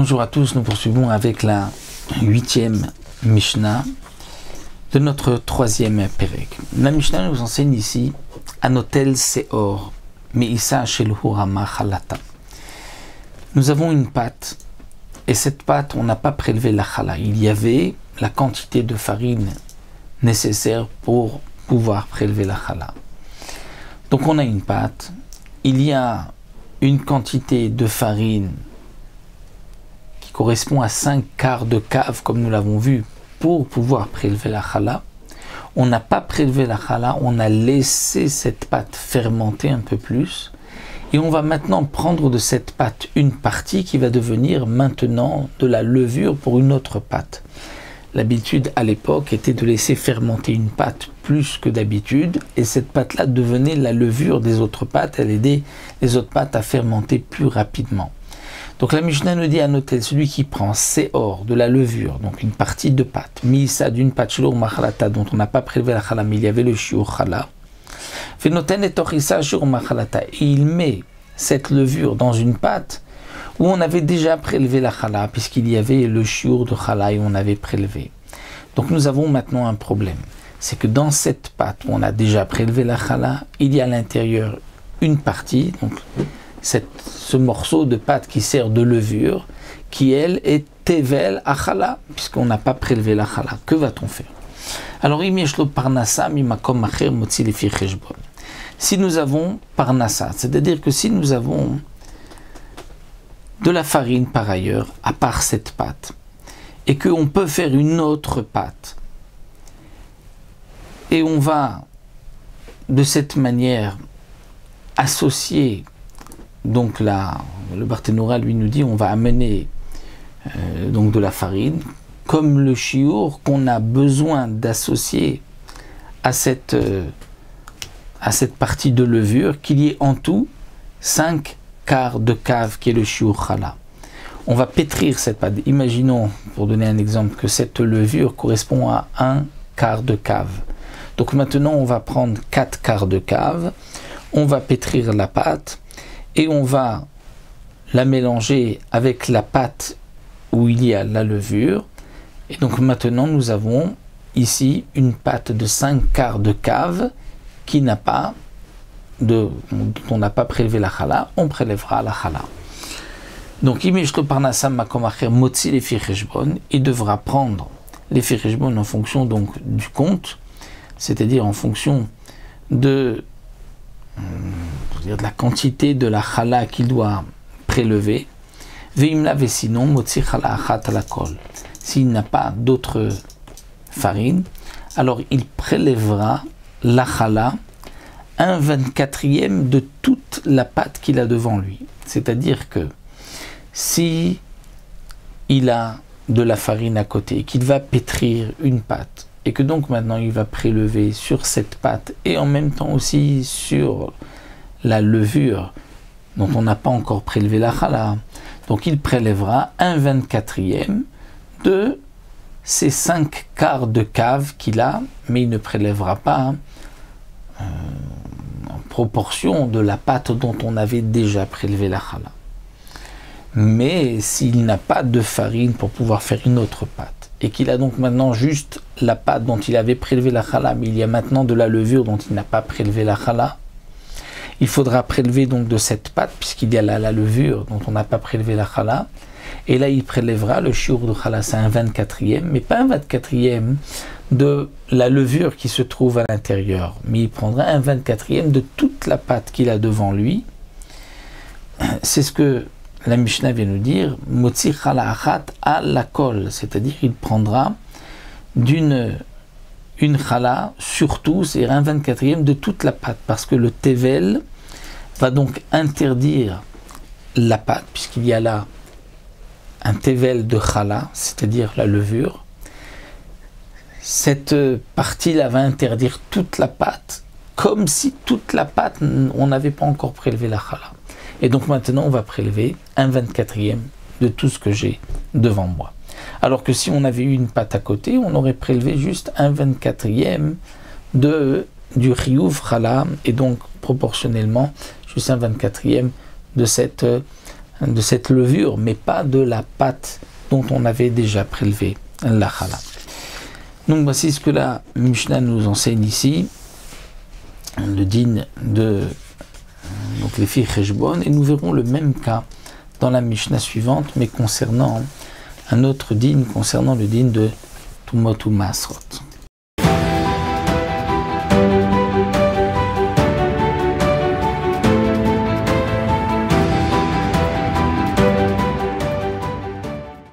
Bonjour à tous, nous poursuivons avec la 8e Mishnah de notre 3e Perek. La Mishnah nous enseigne ici Anotel Seor, Meissa Shel Hurama Chalata. Nous avons une pâte, et cette pâte, on n'a pas prélevé la chala. Il y avait la quantité de farine nécessaire pour pouvoir prélever la chala. Donc on a une pâte, il y a une quantité de farine qui correspond à 5 quarts de cave, comme nous l'avons vu, pour pouvoir prélever la chala. On n'a pas prélevé la chala, on a laissé cette pâte fermenter un peu plus, et on va maintenant prendre de cette pâte une partie qui va devenir maintenant de la levure pour une autre pâte. L'habitude à l'époque était de laisser fermenter une pâte plus que d'habitude, et cette pâte-là devenait la levure des autres pâtes, elle aidait les autres pâtes à fermenter plus rapidement. Donc la Mishnah nous dit à noter, celui qui prend Seor, de la levure, donc une partie de pâte, Misa d'une pâte Shelo Machalata, dont on n'a pas prélevé la chala, mais il y avait le shiur chala, Fenoten et Torissa Shelo Machalata, et il met cette levure dans une pâte où on avait déjà prélevé la chala, puisqu'il y avait le shiur de chala et on avait prélevé. Donc nous avons maintenant un problème, c'est que dans cette pâte où on a déjà prélevé la chala, il y a à l'intérieur une partie, donc ce morceau de pâte qui sert de levure, qui elle est tevel à chala, puisqu'on n'a pas prélevé la chala. Que va-t-on faire? Alors, si nous avons parnassa, c'est-à-dire que si nous avons de la farine par ailleurs, à part cette pâte, et qu'on peut faire une autre pâte, et on va de cette manière associer, donc là, le Barthénora lui nous dit on va amener donc de la farine, comme le chiour qu'on a besoin d'associer à cette partie de levure, qu'il y ait en tout 5 quarts de cave qui est le chiour chala. On va pétrir cette pâte. Imaginons, pour donner un exemple, que cette levure correspond à 1 quart de cave. Donc maintenant on va prendre 4 quarts de cave, on va pétrir la pâte, et on va la mélanger avec la pâte où il y a la levure. Et donc maintenant nous avons ici une pâte de 5 quarts de cave qui n'a pas dont on n'a pas prélevé la chala, on prélèvera la chala. Donc il devra prendre les firechbon en fonction donc du compte, c'est-à-dire en fonction de la quantité de la chala qu'il doit prélever. Sinon, s'il n'a pas d'autre farine, alors il prélèvera la chala 1/24e de toute la pâte qu'il a devant lui. C'est-à-dire que si il a de la farine à côté, qu'il va pétrir une pâte, et que donc maintenant il va prélever sur cette pâte et en même temps aussi sur la levure dont on n'a pas encore prélevé la chala, donc il prélèvera 1/24e de ces 5 quarts de cave qu'il a, mais il ne prélèvera pas en proportion de la pâte dont on avait déjà prélevé la chala. Mais s'il n'a pas de farine pour pouvoir faire une autre pâte, et qu'il a donc maintenant juste la pâte dont il avait prélevé la chala, mais il y a maintenant de la levure dont il n'a pas prélevé la chala, il faudra prélever donc de cette pâte, puisqu'il y a la levure dont on n'a pas prélevé la chala, et là il prélèvera le shiur de chala, c'est 1/24e, mais pas 1/24e de la levure qui se trouve à l'intérieur, mais il prendra 1/24e de toute la pâte qu'il a devant lui. C'est ce que la Mishnah vient nous dire, Motzi chala achat à la kol, c'est-à-dire il prendra une chala surtout, c'est 1/24e de toute la pâte, parce que le tevel va donc interdire la pâte, puisqu'il y a là un tevel de chala, c'est-à-dire la levure. Cette partie-là va interdire toute la pâte, comme si toute la pâte, on n'avait pas encore prélevé la chala. Et donc maintenant, on va prélever 1/24e de tout ce que j'ai devant moi. Alors que si on avait eu une pâte à côté, on aurait prélevé juste 1/24e du chiyuv chala, et donc proportionnellement, juste 1/24e de cette de cette levure, mais pas de la pâte dont on avait déjà prélevé la chala. Donc voici ce que la Mishnah nous enseigne ici, le din de donc les filles Cheshbon, et nous verrons le même cas dans la Mishnah suivante, mais concernant un autre din, concernant le din de Tumot ou Masrot.